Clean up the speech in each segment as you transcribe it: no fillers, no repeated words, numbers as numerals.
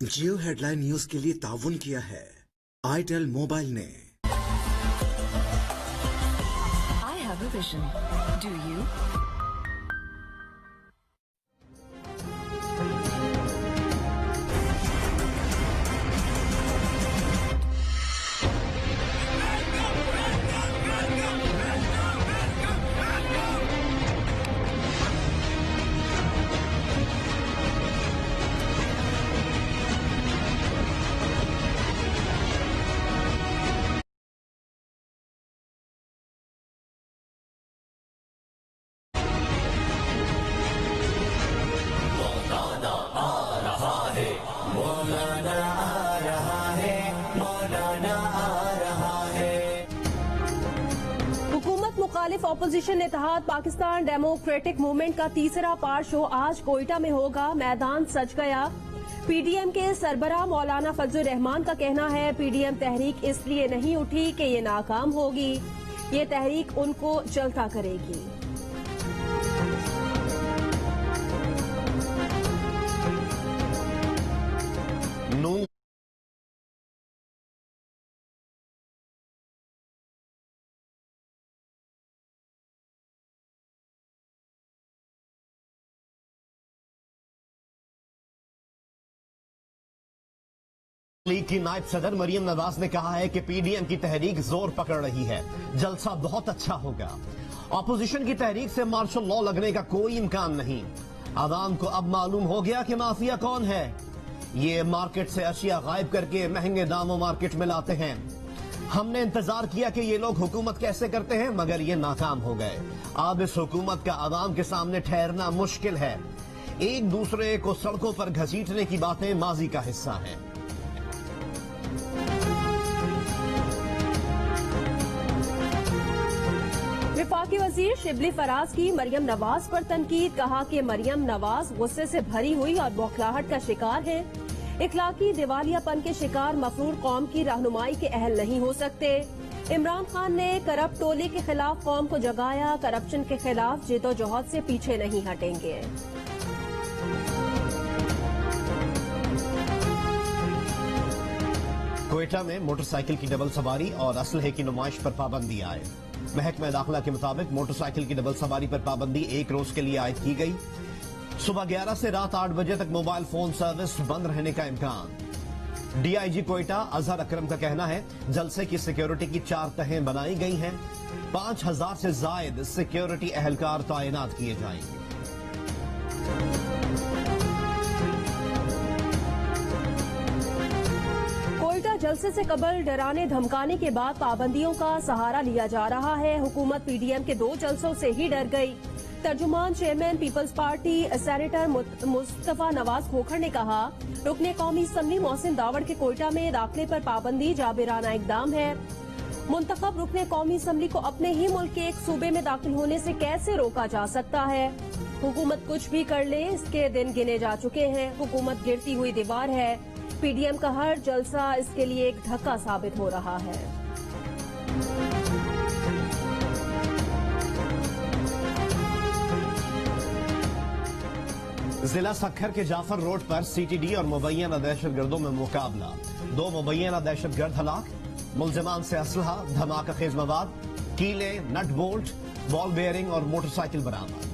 जियो headline news के लिए ताउन किया है आईटेल मोबाइल ने। I have a vision. Do you? हुकूमत मुखालिफ ऑपोजिशन इत्तेहाद पाकिस्तान डेमोक्रेटिक मूवमेंट का तीसरा पार्ट शो आज कोयटा में होगा। मैदान सज गया। पीडीएम के सरबराह मौलाना फजलुर रहमान का कहना है पीडीएम तहरीक इसलिए नहीं उठी कि ये नाकाम होगी, ये तहरीक उनको जलता करेगी। लीग की नायब सदर मरियम नवाज ने कहा है कि पीडीएम की तहरीक जोर पकड़ रही है, जलसा बहुत अच्छा होगा। ऑपोजिशन की तहरीक से मार्शल लॉ लगने का कोई इम्कान नहीं। आवाम को अब मालूम हो गया कि माफिया कौन है। ये मार्केट से अशिया गायब करके महंगे दामों मार्केट में लाते हैं। हमने इंतजार किया कि ये लोग हुकूमत कैसे करते हैं, मगर ये नाकाम हो गए। अब इस हुकूमत का आवाम के सामने ठहरना मुश्किल है। एक दूसरे को सड़कों पर घसीटने की बातें माजी का हिस्सा हैं। वफाकी वजीर शिबली फराज की मरियम नवाज पर तनकीद। कहा कि मरियम नवाज गुस्से से भरी हुई और बौखलाहट का शिकार है। इखलाकी दिवालियापन के शिकार मफरूर कौम की रहनुमाई के अहल नहीं हो सकते। इमरान खान ने करप्ट टोले के खिलाफ कौम को जगाया। करप्शन के खिलाफ जिदोजहद से पीछे नहीं हटेंगे। कोयटा में मोटरसाइकिल की डबल सवारी और असलहे की नुमाइश पर पाबंदी आए। महकमा दाखिला के मुताबिक मोटरसाइकिल की डबल सवारी पर पाबंदी एक रोज के लिए आयद की गई। सुबह 11 से रात 8 बजे तक मोबाइल फोन सर्विस बंद रहने का इम्कान। डीआईजी कोयटा अजहर अकरम का कहना है जलसे की सिक्योरिटी की 4 तहें बनाई गई हैं। 5000 से जायद सिक्योरिटी एहलकार तैनात किए जाएंगे। जलसे से कबल डराने धमकाने के बाद पाबंदियों का सहारा लिया जा रहा है। हुकूमत पीडीएम के 2 जलसों से ही डर गई। तर्जुमान चेयरमैन पीपल्स पार्टी सेनेटर मुस्तफा नवाज खोखर ने कहा रुकने कौमी असम्बली मोहसिन दावड़ के कोयटा में दाखिले पर पाबंदी जाबिराना इकदाम है। मुंतखब रुकने कौमी असम्बली को अपने ही मुल्क के एक सूबे में दाखिल होने से कैसे रोका जा सकता है। हुकूमत कुछ भी कर ले इसके दिन गिने जा चुके हैं। हुकूमत गिरती हुई दीवार है। पीडीएम का हर जलसा इसके लिए एक धक्का साबित हो रहा है। जिला सखर के जाफर रोड पर सीटीडी और मुबैना दहशतगर्दों में मुकाबला। 2 मुबैना दहशतगर्द हलाक। मुलजिमान से असलहा, धमाका खेज मवाद, कीले, नट बोल्ट, बॉल बेयरिंग और मोटरसाइकिल बरामद।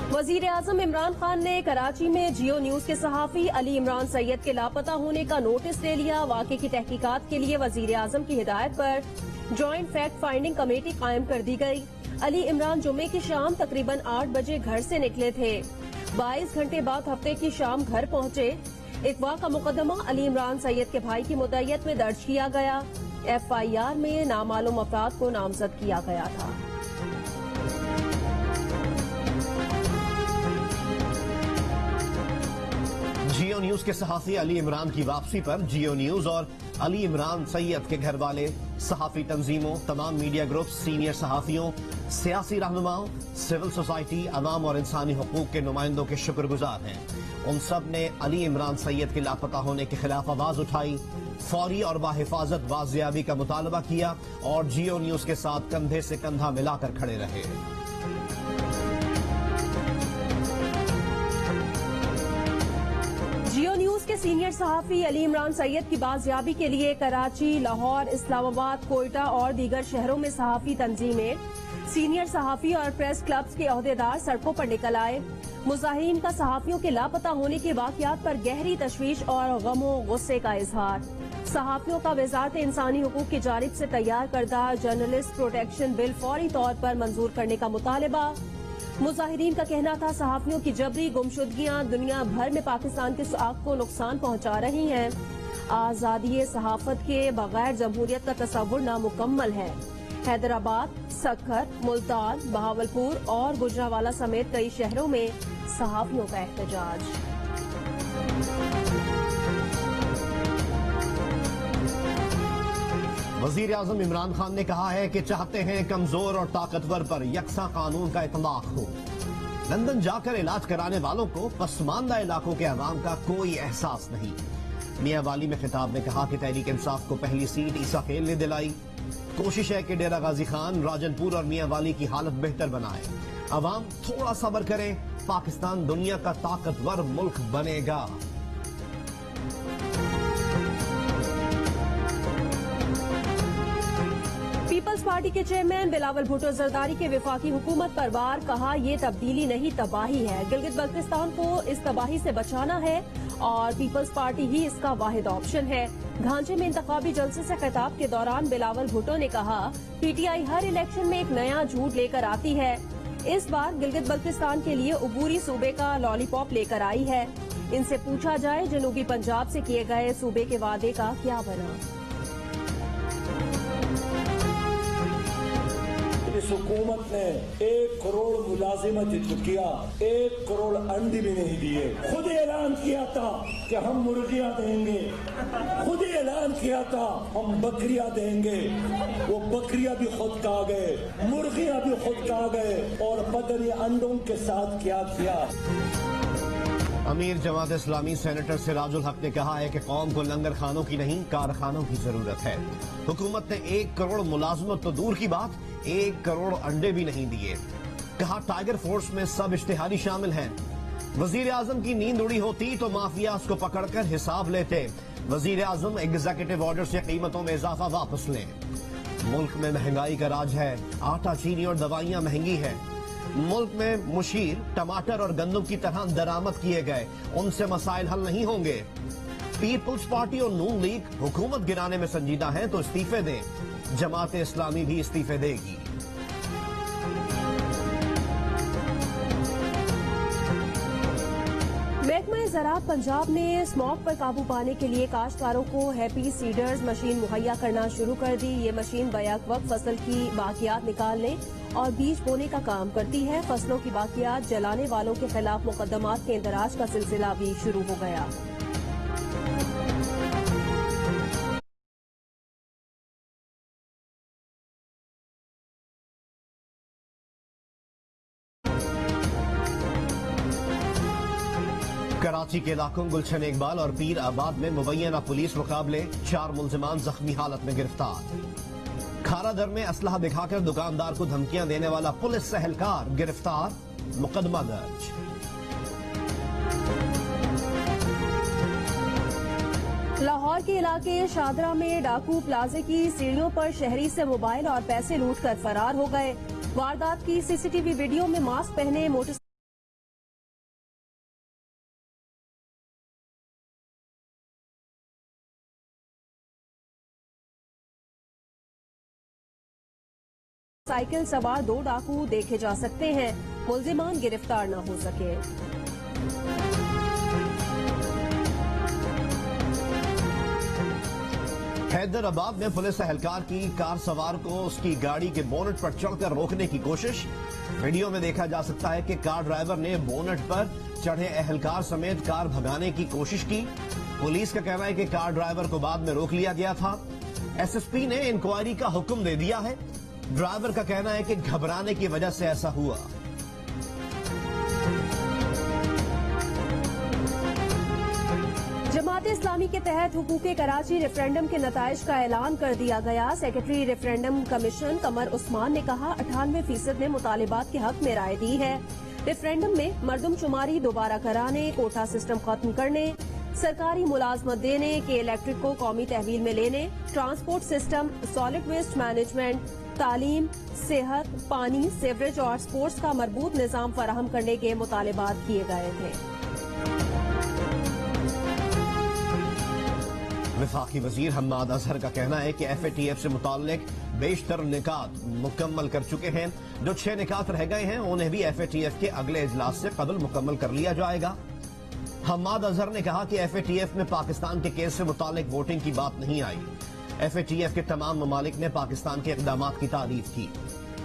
वजीर आजम इमरान खान ने कराची में जियो न्यूज के सहाफी अली इमरान सैयद के लापता होने का नोटिस ले लिया। वाकये की तहकीकात के लिए वजीर आजम की हिदायत पर ज्वाइंट फैक्ट फाइंडिंग कमेटी कायम कर दी गई। अली इमरान जुमे की शाम तकरीबन 8 बजे घर से निकले थे। 22 घंटे बाद हफ्ते की शाम घर पहुंचे। अगवा का मुकदमा अली इमरान सैयद के भाई की मुद्दत में दर्ज किया गया। FIR में नामालूम अफराद को नामजद किया गया था। जियो न्यूज के सहाफी अली इमरान की वापसी पर जियो न्यूज और अली इमरान सैयद के घर वाले, सहाफी तंजीमों, तमाम मीडिया ग्रुप, सीनियर सहाफियों, सियासी रहनुमाओं, सिविल सोसाइटी, अवाम और इंसानी हकूक के नुमाइंदों के शुक्रगुजार हैं। उन सब ने अली इमरान सैयद के लापता होने के खिलाफ आवाज उठाई, फौरी और बाहिफाजत बाजियाबी का मुतालबा किया और जियो न्यूज के साथ कंधे से कंधा मिलाकर खड़े रहे। सीनियर सहाफी अली इमरान सैयद की बाजियाबी के लिए कराची, लाहौर, इस्लामाबाद, कोयटा और दीगर शहरों में सहाफी तंजीमें, सीनियर सहाफी और प्रेस क्लब्स के अहदेदार सड़कों पर निकल आए। मुजाहिरीन का सहाफियों के लापता होने के वाकयात पर गहरी तशवीश और गमो गुस्से का इजहार। सहाफियों का वजारत इंसानी हुकूक की जानिब से तैयार करदा जर्नलिस्ट प्रोटेक्शन बिल फौरी तौर पर मंजूर करने का मुतालबा। मुजाहिरीन का कहना था सहाफियों की जबरी गुमशुदगियां दुनिया भर में पाकिस्तान के सुआग को नुकसान पहुंचा रही हैं। आजादी सहाफत के बगैर जमहूरियत का तस्वुर नामुकम्मल है। हैदराबाद, सक्खर, मुल्तान, बहावलपुर और गुजरावाला समेत कई शहरों में सहाफियों का एहतजाज। वजीर आजम इमरान खान ने कहा है कि चाहते हैं कमजोर और ताकतवर पर यकसा कानून का इतलाक हो। लंदन जाकर इलाज कराने वालों को पसमानदा इलाकों के अवाम का कोई एहसास नहीं। मियां वाली में खिताब ने कहा कि तहरीक इंसाफ को पहली सीट ईसा खेल ने दिलाई। कोशिश है कि डेरा गाजी खान, राजनपुर और मियां वाली की हालत बेहतर बनाए। अवाम थोड़ा सब्र करें, पाकिस्तान दुनिया का ताकतवर मुल्क बनेगा। पीपल्स पार्टी के चेयरमैन बिलावल भुट्टो जरदारी के विफाकी हुकूमत पर वार, कहा ये तब्दीली नहीं तबाही है। गिलगित बल्तिस्तान को इस तबाही से बचाना है और पीपल्स पार्टी ही इसका वाहिद ऑप्शन है। घांचे में इंतखाबी जलसे से खिताब के दौरान बिलावल भुट्टो ने कहा, पीटीआई हर इलेक्शन में एक नया झूठ लेकर आती है। इस बार गिलगित बल्तिस्तान के लिए उबूरी सूबे का लॉलीपॉप लेकर आई है। इनसे पूछा जाए जनूबी पंजाब से किए गए सूबे के वादे का क्या बना। इस हुकूमत ने 1 करोड़ मुलाजिमत किया, 1 करोड़ अंडे भी नहीं दिए। खुद ऐलान किया था कि हम मुर्गियां देंगे, खुद ऐलान किया था हम बकरियां देंगे। वो बकरियां भी खुद खा गए, मुर्गियां भी खुद खा गए और पता नहीं अंडों के साथ क्या किया। अमीर जमात इस्लामी सेनेटर सिराजुल हक ने कहा है कि कौम को लंगर खानों की नहीं कारखानों की जरूरत है। हुकूमत ने 1 करोड़ मुलाजमत तो दूर की बात, 1 करोड़ अंडे भी नहीं दिए। कहा टाइगर फोर्स में सब इश्तिहारी शामिल हैं। वजीर आजम की नींद उड़ी होती तो माफियाज को पकड़कर हिसाब लेते। वजीर आजम एग्जीक्यूटिव ऑर्डर से कीमतों में इजाफा वापस लें। मुल्क में महंगाई का राज है, आटा, चीनी और दवाइयां महंगी है। मुल्क में मुशीर, टमाटर और गंदम की तरह दरामद किए गए, उनसे मसाइल हल नहीं होंगे। पीपल्स पार्टी और नून लीग हुकूमत गिराने में संजीदा है तो इस्तीफे दें। जमात इस्लामी भी इस्तीफे देगी। महकमा ज़राअत पंजाब ने स्मॉग पर काबू पाने के लिए काश्तकारों को हैप्पी सीडर्स मशीन मुहैया करना शुरू कर दी। ये मशीन बैक वक्त फसल की बाकियात निकालने और बीज बोने का काम करती है। फसलों की बाकियात जलाने वालों के खिलाफ मुकदमात के इंदराज का सिलसिला भी शुरू हो गया। कराची के इलाकों गुलशन इकबाल और पीर आबाद में मुबैना पुलिस मुकाबले, 4 मुलजिमान जख्मी हालत में गिरफ्तार। खारा दर में असलहा दिखाकर दुकानदार को धमकियां देने वाला पुलिस सहलकार गिरफ्तार, मुकदमा दर्ज। लाहौर के इलाके शादरा में डाकू प्लाजे की सीढ़ियों पर शहरी से मोबाइल और पैसे लूटकर फरार हो गए। वारदात की सीसीटीवी वीडियो में मास्क पहने मोटर साइकिल सवार 2 डाकू देखे जा सकते हैं। मुलजिमान गिरफ्तार न हो सके। हैदराबाद में पुलिस एहलकार की कार सवार को उसकी गाड़ी के बोनट पर चढ़कर रोकने की कोशिश। वीडियो में देखा जा सकता है कि कार ड्राइवर ने बोनट पर चढ़े एहलकार समेत कार भगाने की कोशिश की। पुलिस का कहना है कि कार ड्राइवर को बाद में रोक लिया गया था। एसएसपी ने इंक्वायरी का हुक्म दे दिया है। ड्राइवर का कहना है कि घबराने की वजह से ऐसा हुआ। जमात इस्लामी के तहत हुकूक कराची रेफरेंडम के नताइज का ऐलान कर दिया गया। सेक्रेटरी रेफरेंडम कमीशन कमर उस्मान ने कहा 98% ने मुतालिबात के हक में राय दी है। रेफरेंडम में मरदमशुमारी दोबारा कराने, कोटा सिस्टम खत्म करने, सरकारी मुलाजमत देने के इलेक्ट्रिक को कौमी तहवील में लेने, transport system, solid waste management, तालीम, सेहत, पानी, सीवरेज और स्पोर्ट्स का मरबूत निजाम फराहम करने के मुतालबात किए गए थे। वफाकी वजीर हम्माद अजहर का कहना है कि FATF से मुताल्लिक बेशतर निकात मुकम्मल कर चुके हैं। जो 6 निकात रह गए हैं उन्हें भी FATF के अगले इजलास से कबल मुकम्मल कर लिया जाएगा। हम्माद अजहर ने कहा कि FATF में पाकिस्तान के केस से मुताल्लिक वोटिंग की बात नहीं आई। FATF के तमाम ममालिक ने पाकिस्तान के इक़दामात की तारीफ की।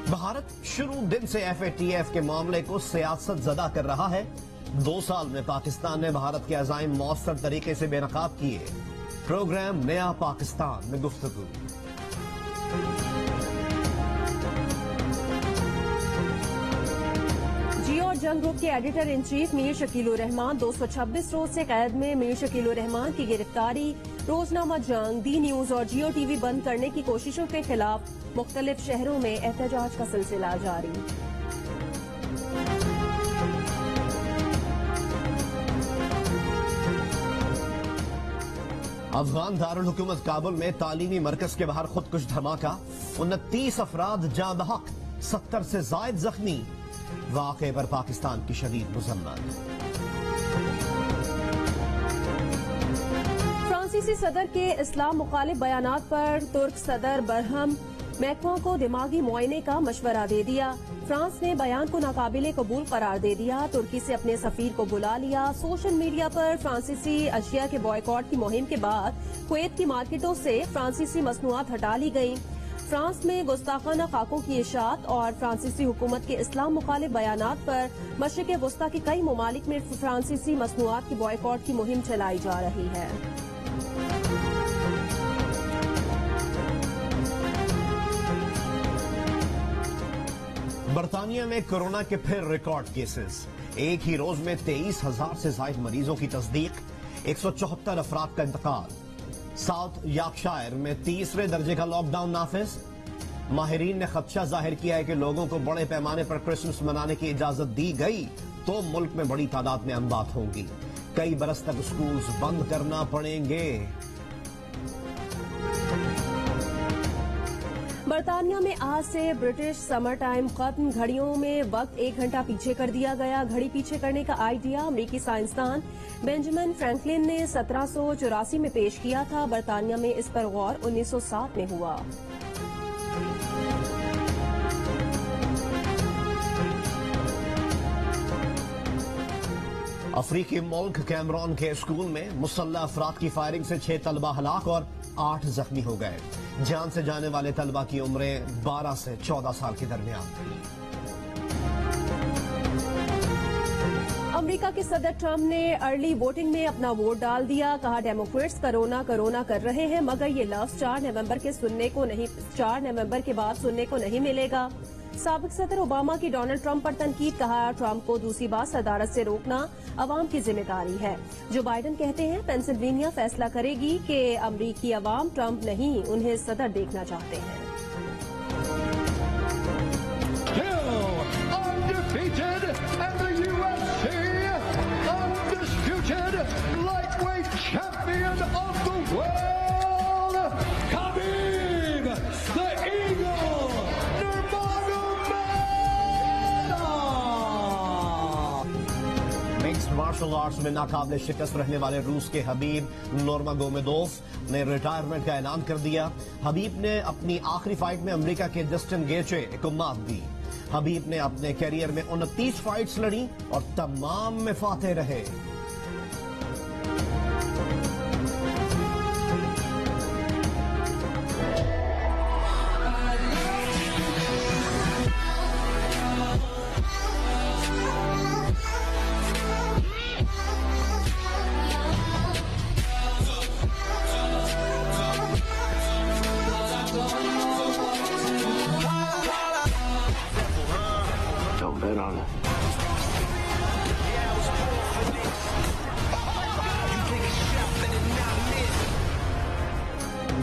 भारत शुरू दिन से FATF के मामले को सियासत ज़दा कर रहा है। 2 साल में पाकिस्तान ने भारत के अज़ाइम मौसर तरीके से बेनकाब किए। प्रोग्राम नया पाकिस्तान में गुफ्तगू। जियो और जंग ग्रुप के editor in chief Mir Shakilur Rahman 226 रोज से कैद में। मीर शकीलुर रहमान की गिरफ्तारी, रोजनामा जंग, डी न्यूज और जियो टीवी बंद करने की कोशिशों के खिलाफ मुख्तलिफ शहरों में एहतजाज का सिलसिला जारी। अफगान दारुल हुकूमत काबुल में तालीमी मरकज के बाहर खुदकुश धमाका, 29 अफराद जाँ बहक, 70 से जायद जख्मी। वाक़े पर पाकिस्तान की शदीद मज़म्मत। फ्रांसीसी सदर के इस्लाम मुखालिफ बयानात पर तुर्क सदर बरहम मैक्रों को दिमागी मुआयने का मशवरा दे दिया। फ्रांस ने बयान को नाकाबिले कबूल करार दे दिया। तुर्की से अपने सफीर को बुला लिया। सोशल मीडिया पर फ्रांसीसी अशिया के बॉयकॉट की मुहिम के बाद कुवैत की मार्केटों से फ्रांसीसी मसनूआत हटा ली गयी। फ्रांस में गुस्ताखाना खाकों की इशात और फ्रांसीसी हुकूमत के इस्लाम मुखालिफ बयानात पर मशरिक़ वस्ता के कई ममालिक में फ्रांसीसी मसनूआत की बॉयकॉट की मुहिम चलाई जा रही है। बरतानिया में कोरोना के फिर रिकॉर्ड केसेस। एक ही रोज में 23,000 से ज्यादा मरीजों की तस्दीक, 174 अफराद का इंतकाल। साउथ यॉर्कशायर में 3रे दर्जे का लॉकडाउन नाफिज। माहिरीन ने खदशा जाहिर किया है कि लोगों को बड़े पैमाने पर क्रिसमस मनाने की इजाजत दी गई तो मुल्क में बड़ी तादाद में अमवात होंगी। कई बरस तक स्कूल बंद करना पड़ेंगे। बरतानिया में आज से ब्रिटिश समर टाइम खत्म। घड़ियों में वक्त 1 घंटा पीछे कर दिया गया। घड़ी पीछे करने का आइडिया अमेरिकी साइंसदान बेंजामिन फ्रैंकलिन ने 1784 में पेश किया था। बरतानिया में इस पर गौर 1907 में हुआ। अफ्रीकी मुल्क कैमरून के स्कूल में मुसल्लह अफराद की फायरिंग से 6 तलबा हलाक और 8 जख्मी हो गए। जान से जाने वाले तलबा की उम्रें 12 से 14 साल के दरमियान थी। अमेरिका के सदर ट्रंप ने अर्ली वोटिंग में अपना वोट डाल दिया। कहा डेमोक्रेट्स कोरोना कोरोना कर रहे हैं मगर ये लफ्ज 4 नवंबर के बाद सुनने को नहीं मिलेगा। साबिक सदर ओबामा की डोनाल्ड ट्रंप पर तनकीद। कहा ट्रंप को दूसरी बार सदारत से रोकना अवाम की जिम्मेदारी है। जो बाइडेन कहते हैं पेंसिल्वेनिया फैसला करेगी कि अमरीकी अवाम ट्रंप नहीं उन्हें सदर देखना चाहते हैं। मार्शल आर्ट्स में नाकाबिले शिकस्त रहने वाले रूस के हबीब नूरमागोमेदोव ने रिटायरमेंट का ऐलान कर दिया। हबीब ने अपनी आखिरी फाइट में अमेरिका के जस्टिन गेचे को मात दी। हबीब ने अपने कैरियर में 29 फाइट्स लड़ी और तमाम में फातेह रहे।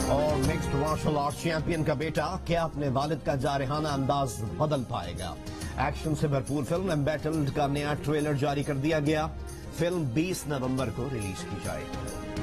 और मिक्स्ड मार्शल आर्ट चैंपियन का बेटा क्या अपने वालिद का जारहाना अंदाज बदल पाएगा? एक्शन से भरपूर फिल्म एम्बैटल्ड का नया ट्रेलर जारी कर दिया गया। फिल्म 20 नवंबर को रिलीज की जाएगी।